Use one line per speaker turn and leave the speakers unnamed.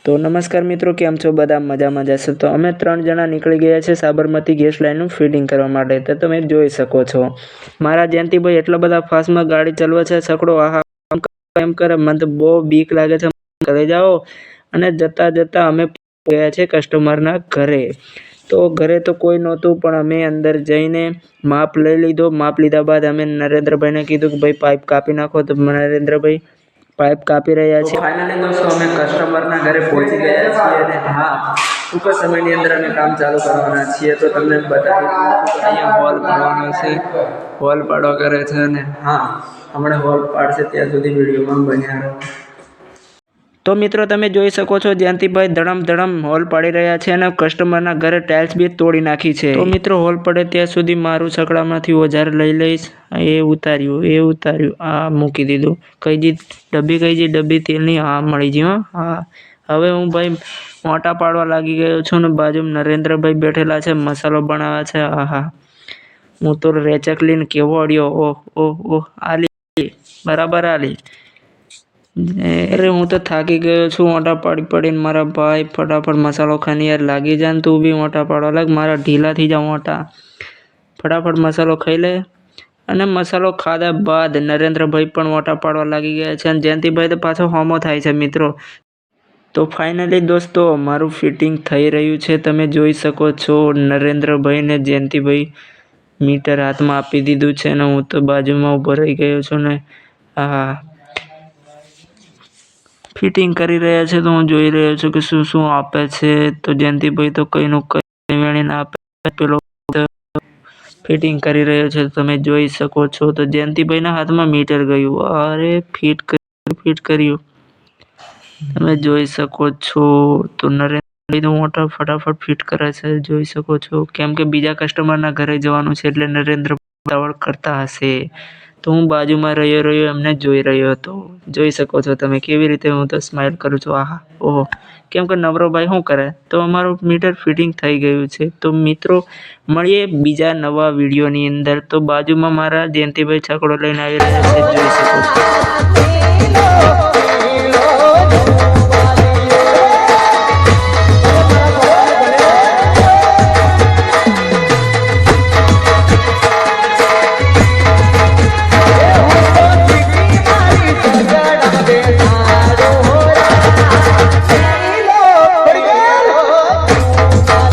તો નમસ્કાર મિત્રો, કેમ છો બધા? મજામાં જશો? તો અમે 3 જણા નીકળી ગયા છે સાબરમતી ગેસ લાઈનનું ફિટિંગ કરવા માટે. તો તમે જોઈ શકો છો મારા જયંતિભાઈ એટલા બધા ફાસ્ટમાં ગાડી ચલાવે છે. છકડો આહા એમ કરે, મને તો બહુ બીક લાગે છે. ઘરે જાઓ અને જતા અમે ગયા છે કસ્ટમરના ઘરે. તો ઘરે તો કોઈ નહોતું, પણ અમે અંદર જઈને માપ લઈ લીધો. માપ લીધા બાદ અમે નરેન્દ્રભાઈને કીધું કે ભાઈ પાઇપ કાપી નાખો. તો નરેન્દ્રભાઈ પાઇપ કાપી રહ્યા છે. ફાઇનલી દોસ્તો અમે કસ્ટમરના ઘરે પહોંચી ગયા છીએ અને હા, ટૂંક સમયની અંદર અમે કામ ચાલુ કરવાના છીએ. તો તમને બતાવી દઉં છું કે અહીંયા હોલ પાડવાનો છે. હોલ પાડવા કરે છે અને હા, હમણાં હોલ પાડશે ત્યાં સુધી વિડીયોમાં બન્યા રહો. તો મિત્રો તમે જોઈ શકો છો જયંતિભાઈ ધડમ હોલ પાડી રહ્યા છે અને કસ્ટમરના ઘરે ટાઇલ્સ બી તોડી નાખી છે. તો મિત્રો હોલ પડે ત્યાં સુધી મારું છકડામાંથી ઓજાર લઈ લઈશ. એ ઉતાર્યું આ મૂકી દીધું. કઈ ડબ્બી તેલની હા મળી ગઈ. હા, હવે હું ભાઈ મોટા પાડવા લાગી ગયો છું ને બાજુમાં નરેન્દ્રભાઈ બેઠેલા છે, મસાલો બનાવે છે. આહા, હું તો રેચક લઈને કેવો અડ્યો. ઓહ આલી બરાબર આલી. અરે હું તો થાકી ગયો છું મોટા પાડીને. મારા ભાઈ ફટાફટ મસાલો ખાની યાર, લાગી જાય ને તું બી મોટા પાડવા લાગ. મારા ઢીલા થઈ જાવ મોટા. ફટાફટ મસાલો ખાઈ લે. અને મસાલો ખાધા બાદ નરેન્દ્રભાઈ પણ મોટા પાડવા લાગી ગયા છે અને જયંતિભાઈ તો પાછો હોમો થાય છે મિત્રો. તો ફાઇનલી દોસ્તો મારું ફિટિંગ થઈ રહ્યું છે. તમે જોઈ શકો છો નરેન્દ્રભાઈ ને જયંતિભાઈ મીટર હાથમાં આપી દીધું છે અને હું તો બાજુમાં ઊભો રહી ગયો છું ને હા, ફિટિંગ કરી રહ્યા છે. તો હું જોઈ રહ્યો છું કે શું આપે છે. તો જયંતિભાઈ તો કઈનું કઈ વેણીને આપે. પેલો ફિટિંગ કરી રહ્યો છે, તમે જોઈ શકો છો. તો જયંતિભાઈના હાથમાં મીટર ગયું. અરે ફિટ કર્યું, તમે જોઈ શકો છો. તો નરેન્દ્રભાઈ તો મોટા ફટાફટ ફિટ કરે છે, જોઈ શકો છો. કેમ કે બીજા કસ્ટમરના ઘરે જવાનું છે એટલે નરેન્દ્રભાઈ ઉતાવળ કરતા હશે. તો હું બાજુમાં રહ્યો એમને જોઈ રહ્યો હતો. જોઈ શકો છો તમે કેવી રીતે હું તો સ્માઈલ કરું છું. આહા, ઓહો, કેમ કે નવરોભાઈ શું કરે. તો અમારું મીટર ફિટિંગ થઈ ગયું છે. તો મિત્રો મળીએ બીજા નવા વિડીયોની અંદર. તો બાજુમાં મારા જયંતિભાઈ છકડો લઈને આવી રહ્યા છે, જોઈ શકો છો.